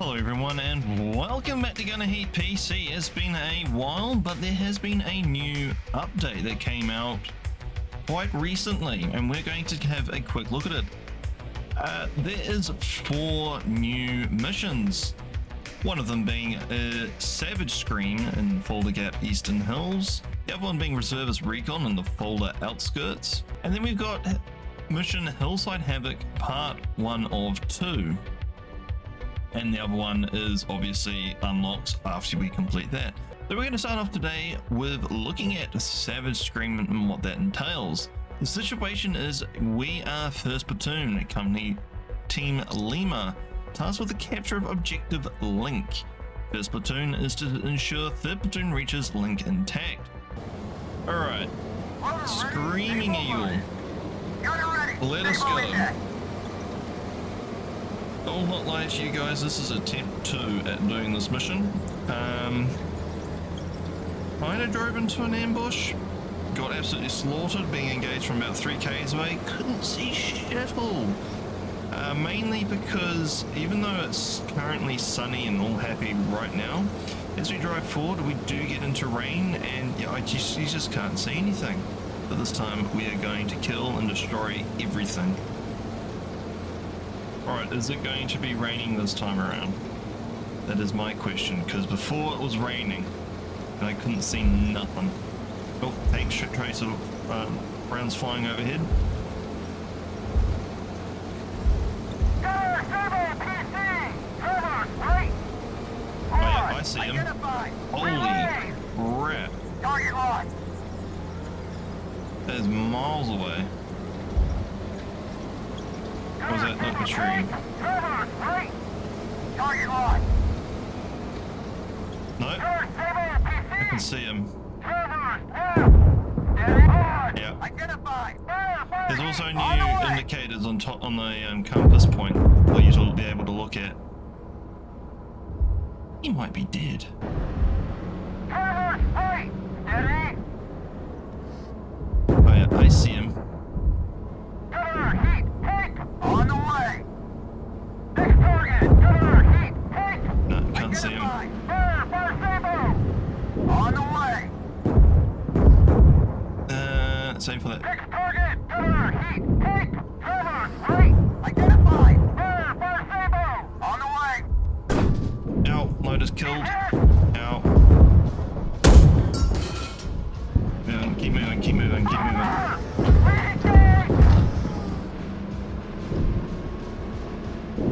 Hello everyone and welcome back to Ghpc. It's been a while, but there has been a new update that came out quite recently and we're going to have a quick look at it. There is 4 new missions, one of them being a Savage Scream in Folder Gap Eastern Hills, the other one being Reservist Recon in the Folder Outskirts, and then we've got Mission Hillside Havoc Part 1 of 2. And the other one is obviously unlocked after we complete that. So we're going to start off today with looking at Savage Scream and what that entails. The situation is we are 1st Platoon, Company Team Lima, tasked with the capture of Objective Link. 1st Platoon is to ensure 3rd Platoon reaches Link intact. Alright, Screaming Eagle, let us go. I will not lie to you guys, this is attempt 2 at doing this mission. Kinda drove into an ambush, got absolutely slaughtered, being engaged from about 3 k's away, couldn't see shit all. Mainly because even though it's currently sunny and all happy right now, as we drive forward we do get into rain and yeah, you just can't see anything. But this time we are going to kill and destroy everything. Alright, is it going to be raining this time around? That is my question, because before it was raining and I couldn't see nothing. Oh, thanks, shit trace of rounds flying overhead. Oh yeah, I see him. Holy crap. That is miles away. Or was that not the tree? No, I can see him. Yeah. There's also new indicators on top on the compass point for you to be able to look at. He might be dead. Oh yeah, I see him. On the way. Next target. Heat. No, can't see him. On the way. Same for that. Next target. Heat. Right. Identified. On the way. Ow, loader's killed. Ow. Keep moving.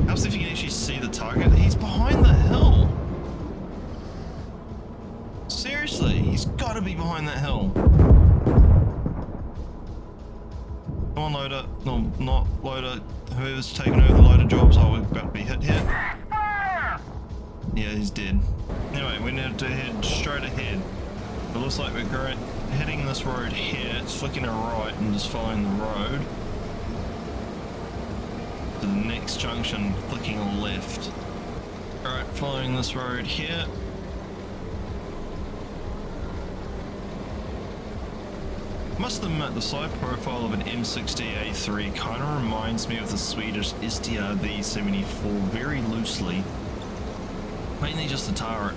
Helps if you can actually see the target. He's behind the hill. Seriously, he's got to be behind that hill. Come on, loader. No, not loader. Whoever's taken over the loader jobs, we're about to be hit here. Yeah, he's dead. Anyway, we need to head straight ahead. It looks like we're heading this road here. It's flicking a right and just following the road to the next junction, flicking a left. Alright, following this road here. Must admit, the side profile of an M60A3 kind of reminds me of the Swedish STRV-74 very loosely. Mainly just the turret.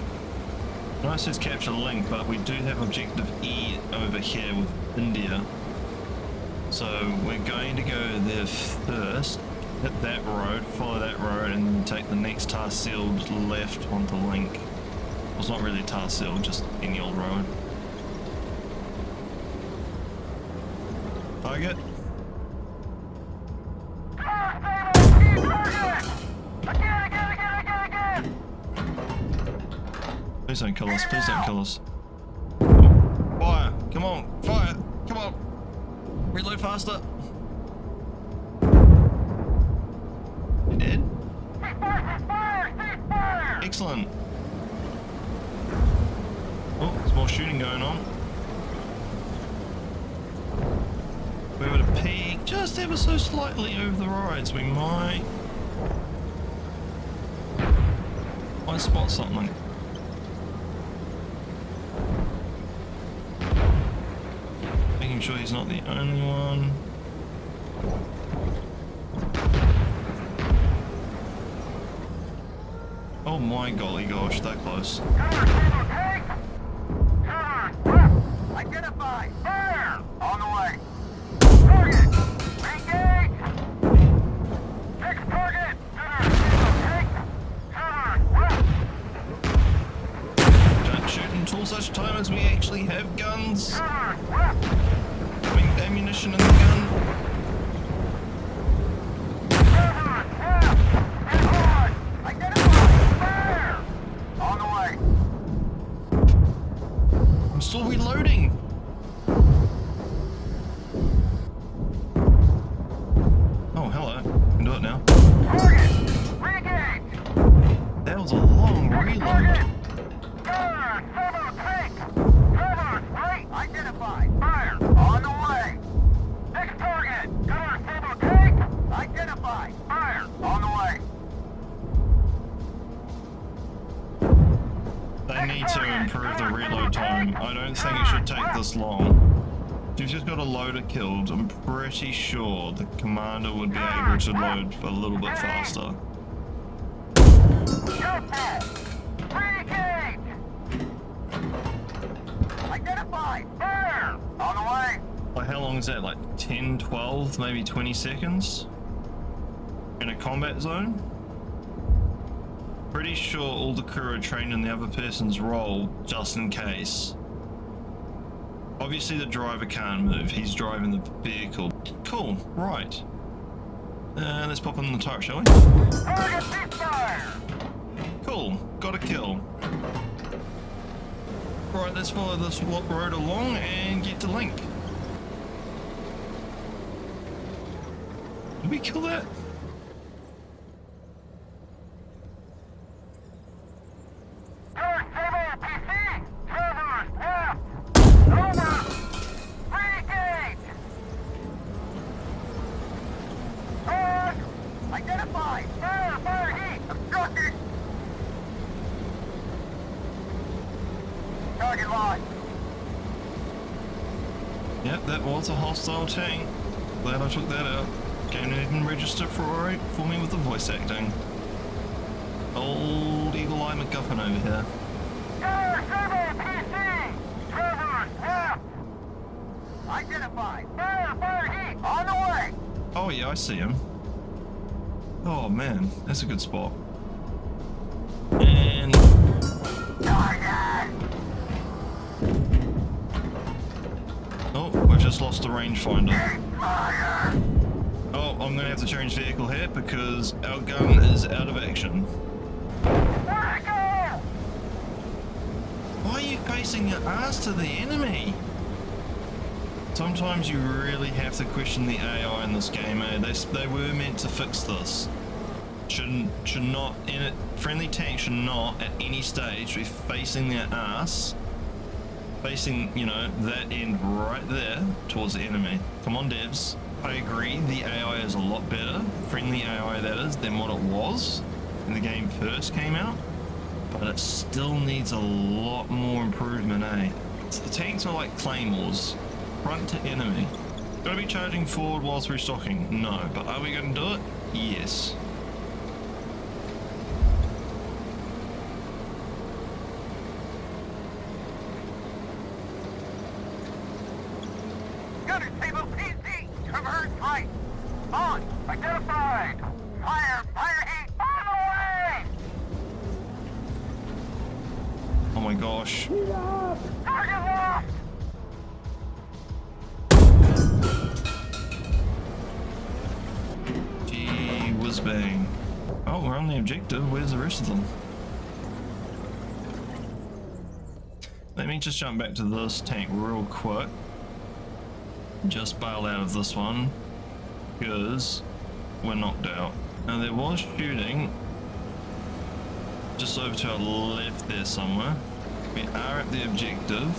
Nice says capture link, but we do have objective E over here with India. So we're going to go there first, hit that road, follow that road, and then take the next tar sealed left onto link. Well, it's not really tar sealed, just any old road. Target. Please don't kill us, please don't kill us. Fire, come on, fire, come on. Reload faster. You dead? Excellent. Oh, there's more shooting going on. If we were to peek just ever so slightly over the rides, we might spot something. Making sure he's not the only one. Oh my golly gosh, that close. Cover, Bravo, tank! Cover, left! Identify! Fire! On the way! Target! Engage! Fix target! Cover, tank! Cover, left! Don't shoot until such time as we actually have guns. Cover, left! I mean, ammunition in the gun. Cover, left! And on! Identify! Fire! On the way! I'm still reloading. Oh, hello. I can do it now. Target! Re-engage! That was a long reload. Target! Cover! Bravo, tank! Cover, right! Identify! Fire! On the way! Next target! Cover, Bravo, tank! Identify! Fire! On the way! They need to improve the reload time. I don't think it should take this long. If you've just got a loader killed, I'm pretty sure the commander would be able to load a little bit faster. Re-engage! Identify! Fire! On the way! Like, how long is that? Like 10, 12, maybe 20 seconds? In a combat zone? Pretty sure all the crew are trained in the other person's role, just in case. Obviously the driver can't move, he's driving the vehicle. Cool, right. Let's pop in the turret, shall we? Target ceasefire! Cool, got a kill. Right, let's follow this road along and get to Link. Did we kill that? Cover, Bravo, PC! Cover, left! Over! Re-engage! Target! Identify! Fire! Fire heat! Obstructed! Target lost! Yep, that was a hostile tank. Glad I took that out. Game didn't even register for me with the voice acting. Old Eagle Eye MacGuffin over here. Cover, Bravo, PC! Cover, left! Identify! Fire! Fire heat! On the way! Oh yeah, I see him. Oh man, that's a good spot. And Target! oh, we've just lost the rangefinder. Fire! Oh, I'm gonna have to change vehicle here because our gun is out of action. Vertical! Why are you facing your ass to the enemy? Sometimes you really have to question the AI in this game, eh? They were meant to fix this. Should not, friendly tank should not at any stage be facing their ass, facing, you know, that end right there towards the enemy. Come on, devs. I agree, the AI is a lot better, friendly AI that is, than what it was when the game first came out, but it still needs a lot more improvement, eh? The tanks are like claymores, front to enemy. Gotta be charging forward whilst restocking? No, but are we gonna do it? Yes. Gunner table PC! Cover right! On! Identified! Fire! Fire heat! On the way! Oh my gosh. Target lost! Gee whiz bang. Oh, we're on the objective. Where's the rest of them? Let me just jump back to this tank real quick. Just bail out of this one because we're knocked out. Now there was shooting just over to our left there somewhere. We are at the objective.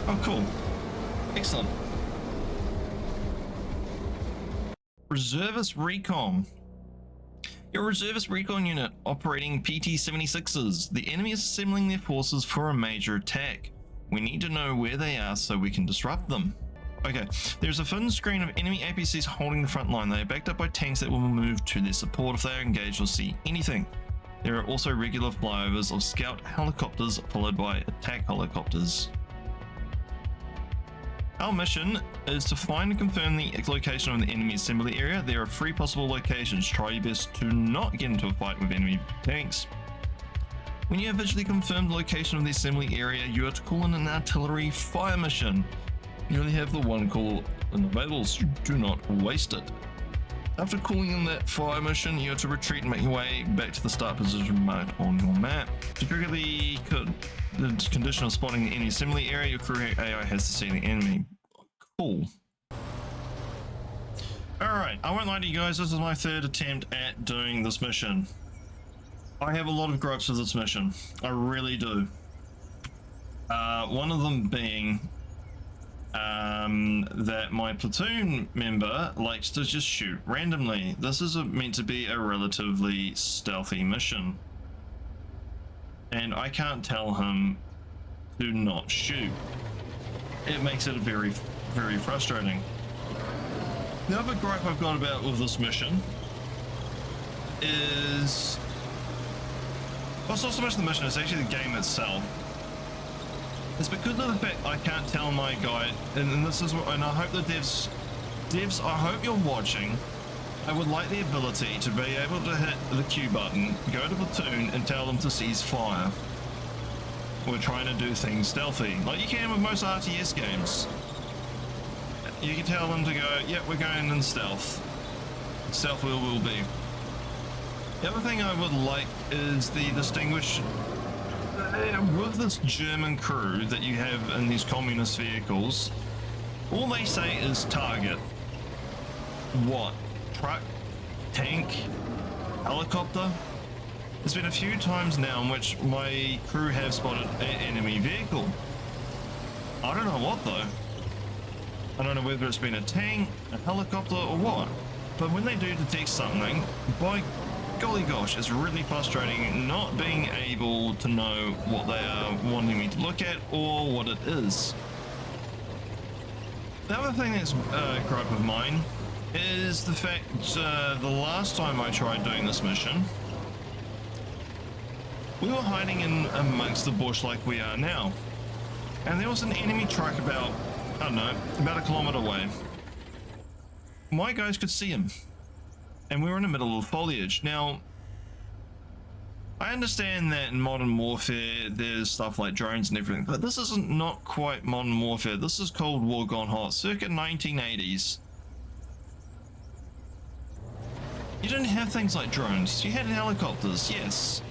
Oh, cool. Excellent. Reservist Recon. Your reservist recon unit operating PT-76s. The enemy is assembling their forces for a major attack. We need to know where they are so we can disrupt them. Okay, there's a thin screen of enemy APCs holding the front line. They are backed up by tanks that will move to their support if they are engaged or see anything. There are also regular flyovers of scout helicopters followed by attack helicopters. Our mission is to find and confirm the location of the enemy assembly area. There are 3 possible locations. Try your best to not get into a fight with enemy tanks. When you have visually confirmed the location of the assembly area, you are to call in an artillery fire mission. You only have the one call available, so do not waste it. After calling in that fire mission, you are to retreat and make your way back to the start position marked on your map. To trigger the condition of spotting the enemy assembly area, your crew AI has to see the enemy. Cool. Alright, I won't lie to you guys, this is my 3rd attempt at doing this mission. I have a lot of gripes with this mission. I really do. One of them being that my platoon member likes to just shoot randomly. This is meant to be a relatively stealthy mission, and I can't tell him to not shoot. It makes it very, very frustrating. The other gripe I've got about with this mission is, well, it's not so much the mission, it's actually the game itself. It's because of the fact I can't tell my guy, and this is what, and I hope the devs, I hope you're watching. I would like the ability to be able to hit the Q button, go to platoon, and tell them to cease fire. We're trying to do things stealthy, like you can with most RTS games. You can tell them to go, yep, we're going in stealth. Stealth will be. The other thing I would like is the distinguish with this German crew that you have in these communist vehicles. All they say is target. What? Truck? Tank? Helicopter? There's been a few times now in which my crew have spotted an enemy vehicle. I don't know what though. I don't know whether it's been a tank, a helicopter, or what. But when they do detect something, by golly gosh, it's really frustrating not being able to know what they are wanting me to look at or what it is. The other thing that's a gripe of mine is the fact the last time I tried doing this mission, we were hiding in amongst the bush like we are now. And there was an enemy truck about, I don't know, about 1 kilometer away. My guys could see him. And we were in the middle of foliage. Now, I understand that in modern warfare there's stuff like drones and everything, but this isn't not quite modern warfare. This is Cold War gone hot, circa 1980s. You didn't have things like drones. You had helicopters, yes.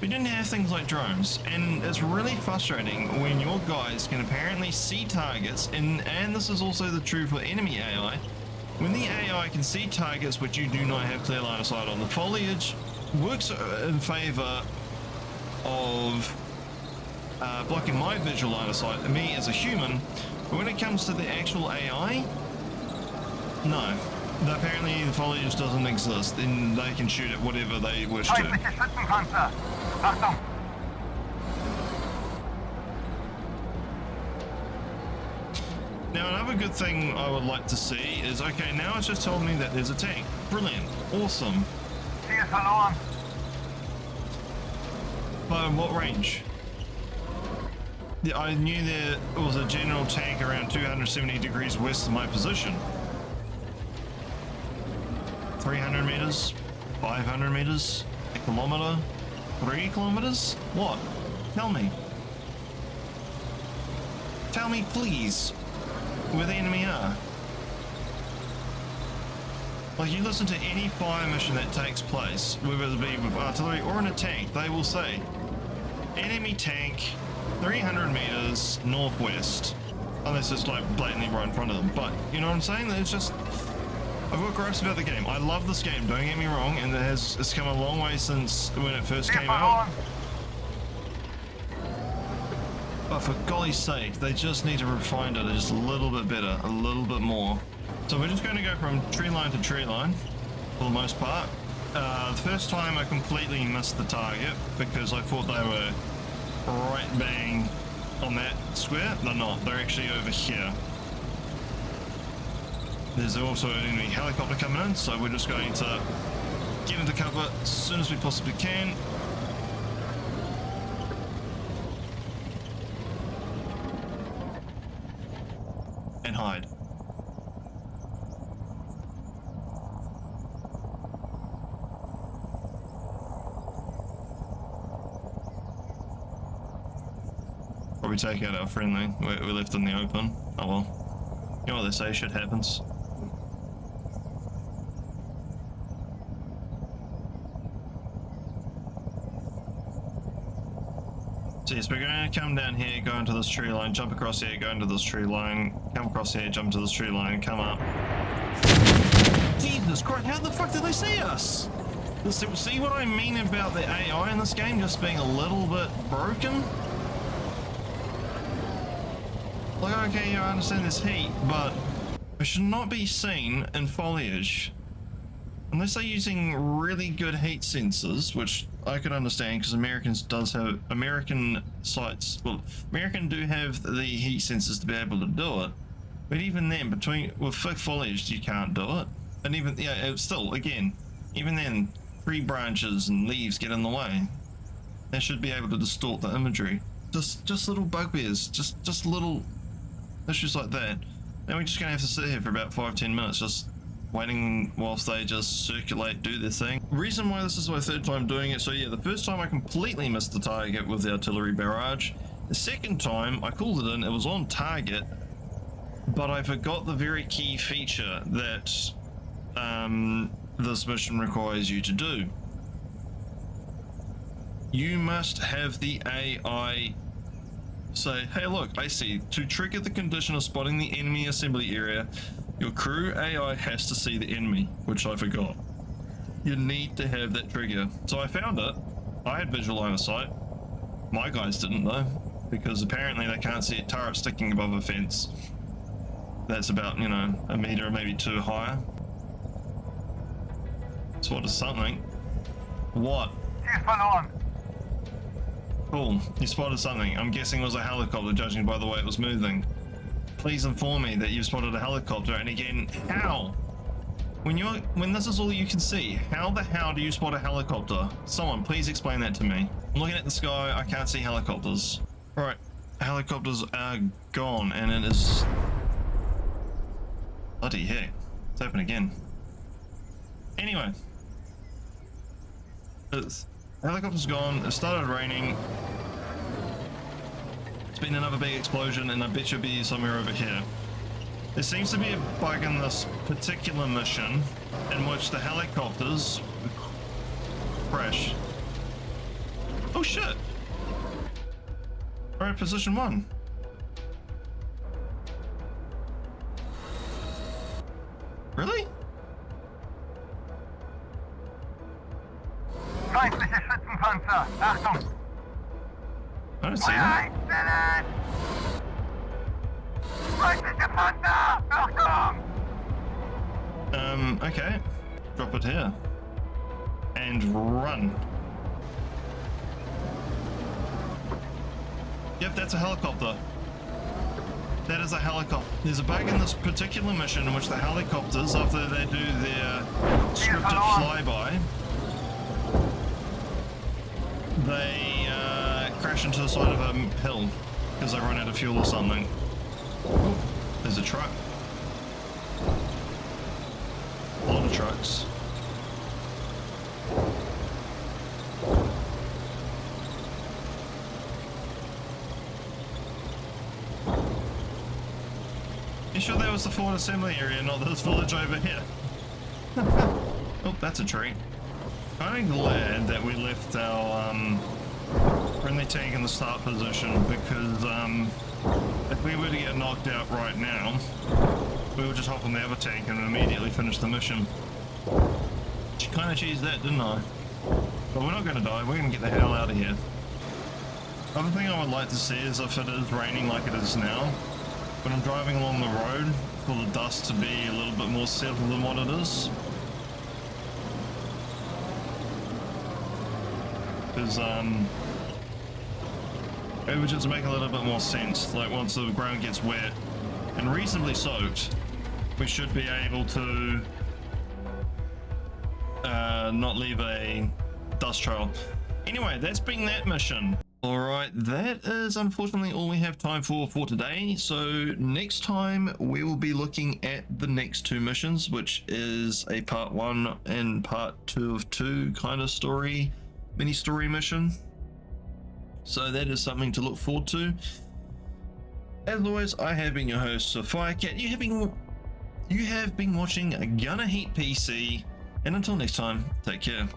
But you didn't have things like drones, and it's really frustrating when your guys can apparently see targets, and this is also the true for enemy AI. When the AI can see targets which you do not have clear line of sight on, the foliage works in favor of blocking my visual line of sight, me as a human, but when it comes to the actual AI, no. Apparently the foliage doesn't exist, and they can shoot at whatever they wish to. Achtung! Now another good thing I would like to see is, okay, now it's just told me that there's a tank. Brilliant. Awesome. Ziel verloren. But what range? I knew there was a general tank around 270 degrees west of my position. 300 meters? 500 meters? A kilometer? 3 kilometers? What? Tell me. Tell me, please, where the enemy are. Like, you listen to any fire mission that takes place, whether it be with artillery or in a tank, they will say, enemy tank, 300 meters northwest. Unless it's like blatantly right in front of them. But, you know what I'm saying? It's just, I've got gripes about the game. I love this game, don't get me wrong, and it's come a long way since when it first came out. But for golly's sake, they just need to refine it just a little bit better, a little bit more. So we're just going to go from tree line to tree line, for the most part. The first time I completely missed the target because I thought they were right bang on that square. They're not. They're actually over here. There's also an enemy helicopter coming in, so we're just going to get into cover as soon as we possibly can. And hide. Probably take out our friendly. We're left in the open. Oh well. You know what they say, shit happens. So yes, we're going to come down here, go into this tree line, jump across here, go into this tree line, come across here, jump to this tree line, come up. Jesus Christ, how the fuck did they see us? See what I mean about the AI in this game just being a little bit broken? Like, okay, yeah, I understand there's heat, but it should not be seen in foliage. Unless they're using really good heat sensors, which I could understand because American sites, well, American do have the heat sensors to be able to do it, but even then, with thick foliage, you can't do it. And even, yeah, it's still, again, even then, tree branches and leaves get in the way. They should be able to distort the imagery. Just little bugbears, just little issues like that. Now we're just gonna have to sit here for about 5-10 minutes, just waiting whilst they just circulate, do their thing. Reason why this is my third time doing it, so yeah, the first time I completely missed the target with the artillery barrage. The second time I called it in, it was on target, but I forgot the very key feature that this mission requires you to do. You must have the AI say, hey look, I see, to trigger the condition of spotting the enemy assembly area, your crew AI has to see the enemy, which I forgot. You need to have that trigger. So I found it. I had visual line of sight. My guys didn't though, because apparently they can't see a turret sticking above a fence that's about, you know, a meter or maybe two higher. Spotted something. What? on. Cool, you spotted something. I'm guessing it was a helicopter, judging by the way it was moving. Please inform me that you've spotted a helicopter, and again, how? When this is all you can see, how the hell do you spot a helicopter? Someone, please explain that to me. I'm looking at the sky, I can't see helicopters. Alright, helicopters are gone, and it is... Bloody heck, it's open again. Anyway. Helicopter's gone, it started raining. It's been another big explosion, and I bet you'll be somewhere over here. There seems to be a bug in this particular mission in which the helicopters crash. Oh shit! Alright, position 1. Really? Feindliche Schützenpanzer. Achtung. I don't see them. Einstellen! Feindliche Panzer! Achtung! Okay. Drop it here. And run. Yep, that's a helicopter. That is a helicopter. There's a bug in this particular mission in which the helicopters, after they do their scripted flyby, they crash into the side of a hill because they run out of fuel or something. Oh, there's a truck. A lot of trucks. You sure that was the Ford assembly area, not this village over here? Oh, that's a tree. I'm glad that we left our friendly tank in the start position, because if we were to get knocked out right now, we would just hop on the other tank and immediately finish the mission. Kind of cheesed that, didn't I? But we're not going to die, we're going to get the hell out of here. Other thing I would like to see is if it is raining like it is now, when I'm driving along the road, for the dust to be a little bit more settled than what it is. Because, it would just make a little bit more sense. Like once the ground gets wet and reasonably soaked, we should be able to not leave a dust trail. Anyway, that's been that mission. All right, that is unfortunately all we have time for today. So next time we will be looking at the next two missions, which is a part 1 and part 2 of 2 kind of story, mini story mission. So that is something to look forward to. As always, I have been your host, Sir Firecat. You have been watching Ghpc, and until next time, take care.